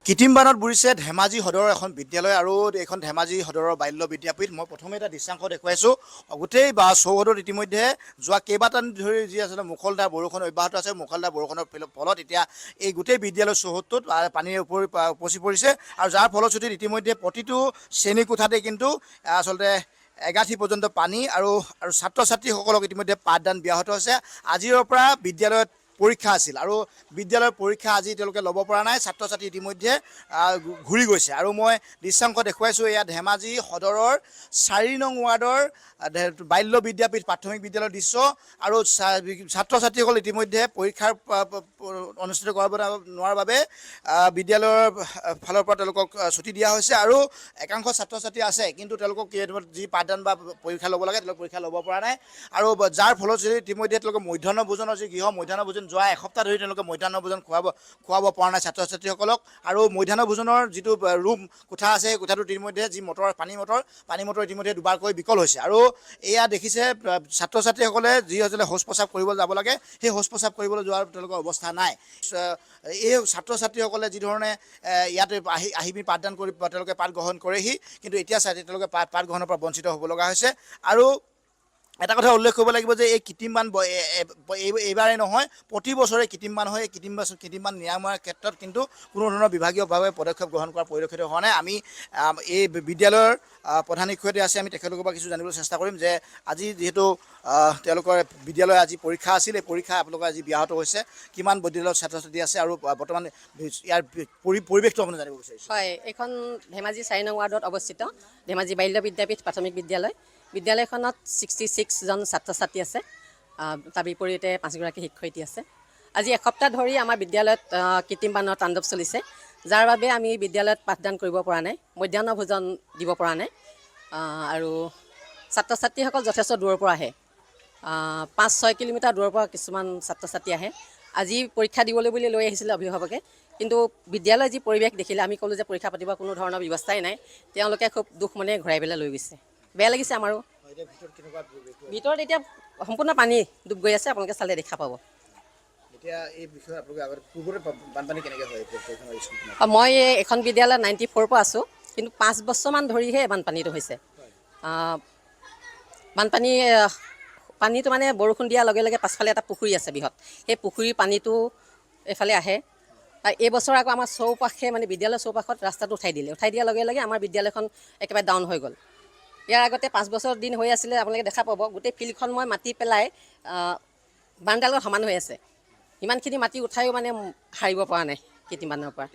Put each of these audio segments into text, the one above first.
কৃত্ৰিম বানত বুৰিছে ধেমাজি সদৰৰ এখন বিদ্যালয় আৰু এইখন ধেমাজি সদৰৰ বাল্য বিদ্যাপীঠ। মই প্ৰথমে এটা দৃশ্যাংশ দেখুৱাইছোঁ। গোটেই চৌহদত ইতিমধ্যে যোৱা কেইবাটা দিন ধৰি যি আচলতে মুখলধাৰ বৰষুণ অব্যাহত আছে। মুখলধাৰ বৰষুণৰ ফলত এতিয়া এই গোটেই বিদ্যালয় চৌহদটোত পানীৰ উপচি পৰিছে আৰু যাৰ ফলশ্ৰুতিত ইতিমধ্যে প্ৰতিটো শ্ৰেণীকোঠাতে কিন্তু আচলতে এগাঁঠি পৰ্যন্ত পানী আৰু ছাত্ৰ ছাত্ৰীসকলক ইতিমধ্যে পাঠদান ব্যাহত হৈছে। আজিৰ পৰা বিদ্যালয়ত পৰীক্ষা আছিল আৰু বিদ্যালয়ৰ পৰীক্ষা আজি তেওঁলোকে ল'ব পৰা নাই। ছাত্ৰ ছাত্ৰী ইতিমধ্যে ঘূৰি গৈছে আৰু মই দৃশ্যাংশ দেখুৱাইছোঁ। এয়া ধেমাজি সদৰৰ 4 নং ৱাৰ্ডৰ বাল্য বিদ্যাপীঠ প্ৰাথমিক বিদ্যালয়ৰ দৃশ্য আৰু ছাত্ৰ ছাত্ৰীসকল ইতিমধ্যে পৰীক্ষাৰ অনুষ্ঠিত কৰাব নোৱাৰাৰ বাবে বিদ্যালয়ৰ ফালৰ পৰা তেওঁলোকক ছুটি দিয়া হৈছে আৰু একাংশ ছাত্ৰ ছাত্ৰী আছে কিন্তু তেওঁলোকক যি পাঠদান বা পৰীক্ষা ল'ব লাগে তেওঁলোকে পৰীক্ষা ল'ব পৰা নাই আৰু যাৰ ফলশ্ৰুতিত ইতিমধ্যে তেওঁলোকে মধ্যাহ্ন ভোজনৰ যি গৃহ মধ্যাহ্ন ভোজন যোৱা এসপ্তাহ ধৰি তেওঁলোকে মধ্যাহ্ন ভোজন খুৱাব পৰা নাই ছাত্ৰ ছাত্ৰীসকলক আৰু মধ্যাহ্ন ভোজনৰ যিটো ৰুম কোঠা আছে সেই কোঠাটোত ইতিমধ্যে যি পানী মটৰ ইতিমধ্যে দুবাৰকৈ বিকল হৈছে আৰু এয়া দেখিছে ছাত্ৰ ছাত্ৰীসকলে যি আচলতে শৌচ প্ৰস্ৰাৱ কৰিবলৈ যাব লাগে সেই শৌচ প্ৰস্ৰাৱ কৰিবলৈ যোৱাৰ তেওঁলোকৰ অৱস্থা নাই। এই ছাত্ৰ ছাত্ৰীসকলে যিধৰণে ইয়াতে আহি পাঠদান কৰি তেওঁলোকে পাঠ গ্ৰহণ কৰেহি কিন্তু এতিয়া তেওঁলোকে পাঠ গ্ৰহণৰ পৰা বঞ্চিত হ'ব লগা হৈছে। আৰু এটা কথা উল্লেখ কৰিব লাগিব যে এই কৃত্ৰিম বান এইবাৰেই নহয়, প্ৰতি বছৰে কৃত্ৰিম বান হয়। কৃত্ৰিম বান নিৰাময়ৰ ক্ষেত্ৰত কিন্তু কোনো ধৰণৰ বিভাগীয়ভাৱে পদক্ষেপ গ্ৰহণ কৰা পৰিলক্ষিত হোৱা নাই। আমি এই বিদ্যালয়ৰ প্ৰধান শিক্ষয়িত্ৰী আছে, আমি তেখেতলোকৰ পৰা কিছু জানিবলৈ চেষ্টা কৰিম যে আজি যিহেতু তেওঁলোকৰ বিদ্যালয় আজি পৰীক্ষা আছিল, এই পৰীক্ষা আপোনালোকৰ আজি ব্যাহত হৈছে, কিমান বিদ্যালয়ৰ ছাত্ৰ ছাত্ৰী আছে আৰু বৰ্তমান ইয়াৰ পৰিৱেশটো আপুনি জানিব বিচাৰিছোঁ। হয়, এইখন ধেমাজি 4 নং ৱাৰ্ডত অৱস্থিত ধেমাজি বাল্য বিদ্যাপীঠ প্ৰাথমিক বিদ্যালয়। বিদ্যালয়খনত 66জন ছাত্ৰ ছাত্ৰী আছে, তাৰ বিপৰীতে 5গৰাকী শিক্ষয়িত্ৰী আছে। আজি এসপ্তাহ ধৰি আমাৰ বিদ্যালয়ত কৃত্ৰিম বানৰ তাণ্ডৱ চলিছে, যাৰ বাবে আমি বিদ্যালয়ত পাঠদান কৰিব পৰা নাই, মধ্যাহ্ন ভোজন দিব পৰা নাই আৰু ছাত্ৰ ছাত্ৰীসকল যথেষ্ট দূৰৰ পৰা আহে, 5-6 কিলোমিটাৰ দূৰৰ পৰা কিছুমান ছাত্ৰ ছাত্ৰী আহে। আজি পৰীক্ষা দিবলৈ বুলি লৈ আহিছিলে অভিভাৱকে, কিন্তু বিদ্যালয়ৰ যি পৰিৱেশ দেখিলে আমি ক'লোঁ যে পৰীক্ষা পাতিবৰ কোনো ধৰণৰ ব্যৱস্থাই নাই। তেওঁলোকে খুব দুখ মনে ঘূৰাই পেলাই লৈ গৈছে। বেয়া লাগিছে আমাৰো। ভিতৰত এতিয়া সম্পূৰ্ণ পানী ডুব গৈ আছে, আপোনালোকে চালে দেখা পাব। মই এখন বিদ্যালয়ত 94 পৰা আছোঁ, কিন্তু 5 বছৰমান ধৰিহে বানপানীটো হৈছে। পানীটো মানে বৰষুণ দিয়াৰ লগে লগে পাছফালে এটা পুখুৰী আছে বৃহৎ, সেই পুখুৰীৰ পানীটো এইফালে আহে। এই বছৰ আকৌ আমাৰ চৌপাশে মানে বিদ্যালয়ৰ চৌপাশত ৰাস্তাটো উঠাই দিয়াৰ লগে লগে আমাৰ বিদ্যালয়খন একেবাৰে ডাউন হৈ গ'ল। ইয়াৰ আগতে 5 বছৰ দিন হৈ আছিলে, আপোনালোকে দেখা পাব গোটেই ফিল্ডখন মই মাটি পেলাই বানডালত সমান হৈ আছে। ইমানখিনি মাটি উঠায়ো মানে সাৰিব পৰা নাই কৃত্ৰিম বানৰ পৰা।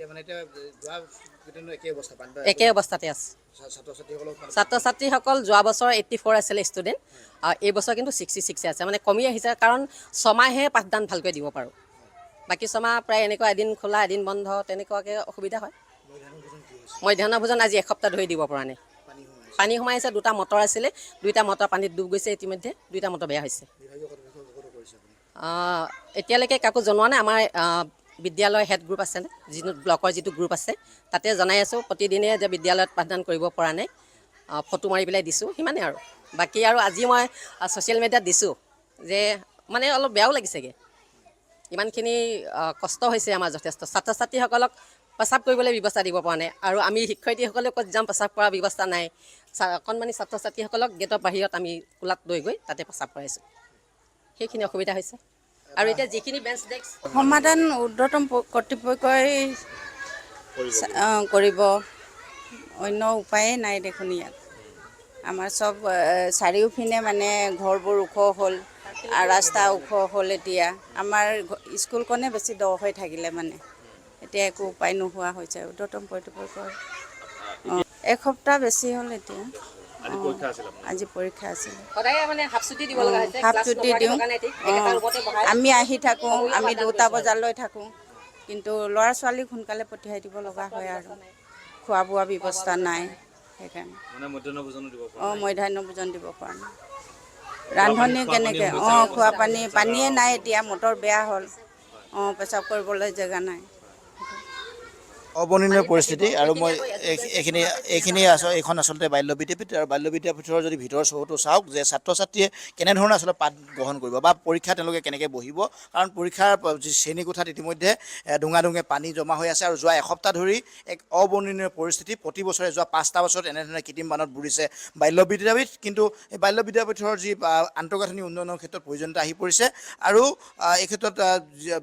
একে অৱস্থাতে আছে। ছাত্ৰ ছাত্ৰীসকল যোৱা বছৰ 84 আছিলে ষ্টুডেণ্ট, এই বছৰ কিন্তু 66 আছে, মানে কমি আহিছে। কাৰণ 6 মাহহে পাঠদান ভালকৈ দিব পাৰোঁ, বাকী 6 মাহ প্ৰায় এনেকুৱা এদিন খোলা এদিন বন্ধ তেনেকুৱাকৈ অসুবিধা হয়। মধ্যাহ্ন ভোজন আজি এসপ্তাহ ধৰি দিব পৰা নাই। পানী সোমাই আছে, 2টা মটৰ আছিলে, 2টা মটৰ পানীত ডুব গৈছে। ইতিমধ্যে 2টা মটৰ বেয়া হৈছে। এতিয়ালৈকে কাকো জনোৱা নাই। আমাৰ বিদ্যালয়ৰ হেড গ্ৰুপ আছে, যিটো ব্লকৰ যিটো গ্ৰুপ আছে, তাতে জনাই আছোঁ প্ৰতিদিনে যে বিদ্যালয়ত পাঠদান কৰিব পৰা নাই, ফটো মাৰি পেলাই দিছোঁ, সিমানেই আৰু। বাকী আৰু আজি মই ছ'চিয়েল মিডিয়াত দিছোঁ যে মানে অলপ বেয়াও লাগিছেগৈ, ইমানখিনি কষ্ট হৈছে আমাৰ যথেষ্ট। ছাত্ৰ ছাত্ৰীসকলক প্ৰস্ৰাৱ কৰিবলৈ ব্যৱস্থা দিব পৰা নাই আৰু আমি শিক্ষয়িত্ৰীসকলে ক'ত যাম, প্ৰস্ৰাৱ কৰাৰ ব্যৱস্থা নাই। অকণমানি ছাত্ৰ ছাত্ৰীসকলক গেটৰ বাহিৰত আমি কোলাত লৈ গৈ তাতে প্ৰস্ৰাৱ কৰাইছোঁ, সেইখিনি অসুবিধা হৈছে। আৰু এতিয়া যিখিনি বেঞ্চ ডেস্ক সমাধান ঊৰ্ধ্বতম কৰ্তৃপক্ষই কৰিব, অন্য উপায়ে নাই দেখোন ইয়াত। আমাৰ চব চাৰিওপিনে মানে ঘৰবোৰ ওখ হ'ল, ৰাস্তা ওখ হ'ল। এতিয়া আমাৰ স্কুলখনে বেছি দ হৈ থাকিলে মানে এতিয়া একো উপায় নোহোৱা হৈছে। ঊৰ্ধ্বতম কৰ্তৃপক্ষই এসপ্তাহ বেছি হ'ল। এতিয়া আজি পৰীক্ষা আছিল, সদায় মানে হাফ ছুটি দিব লগা হৈছে। হাফ ছুটি দিওঁ। আমি আহি থাকোঁ, আমি 2টা বজালৈ থাকোঁ, কিন্তু ল'ৰা ছোৱালীক সোনকালে পঠিয়াই দিব লগা হয় আৰু খোৱা বোৱা ব্যৱস্থা নাই। সেইকাৰণে মধ্যাহ্ন ভোজন দিব পৰা নাই। ৰান্ধনি কেনেকৈ খোৱা পানীয়ে নাই। এতিয়া মটৰ বেয়া হ'ল, পেচাব কৰিবলৈ জেগা নাই। অবৰ্ণনীয় পৰিস্থিতি আৰু মই এইখিনি এইখন আচলতে বাল্য বিদ্যাপীঠ আৰু বাল্য বিদ্যাপীঠৰ যদি ভিতৰৰ চৌহদটো চাওক যে ছাত্ৰ ছাত্ৰীয়ে কেনেধৰণে আচলতে পাঠ গ্ৰহণ কৰিব বা পৰীক্ষা তেওঁলোকে কেনেকৈ বহিব কাৰণ পৰীক্ষাৰ যি শ্ৰেণীকোঠাত ইতিমধ্যে ডুঙা ডুঙে পানী জমা হৈ আছে আৰু যোৱা এসপ্তাহ ধৰি এক অবৰ্ণনীয় পৰিস্থিতি প্ৰতি বছৰে যোৱা 5টা বছৰত এনেধৰণে কৃত্ৰিম বানত বুৰিছে বাল্য বিদ্যাপীঠ কিন্তু এই বাল্য বিদ্যাপীঠৰ যি আন্তঃগাঁথনি উন্নয়নৰ ক্ষেত্ৰত প্ৰয়োজনীয়তা আহি পৰিছে আৰু এই ক্ষেত্ৰত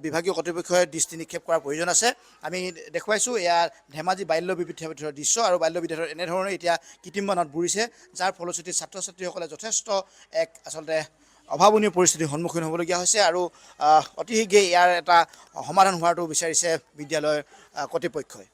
বিভাগীয় কৰ্তৃপক্ষই দৃষ্টি নিক্ষেপ কৰাৰ প্ৰয়োজন আছে আমি দেখুৱাইছোঁ এয়া ধেমাজি বাল্য বিদ্যাপীঠৰ দৃশ্য আৰু বাল্য বিদ্যাপীঠৰ এনেধৰণে এতিয়া কৃত্ৰিম বানত বুৰিছে যাৰ ফলশ্ৰুতিত ছাত্ৰ ছাত্ৰীসকলে যথেষ্ট এক আচলতে অভাৱনীয় পৰিস্থিতিৰ সন্মুখীন হ'বলগীয়া হৈছে আৰু অতি শীঘ্ৰেই ইয়াৰ এটা সমাধান হোৱাটো বিচাৰিছে বিদ্যালয়ৰ কৰ্তৃপক্ষই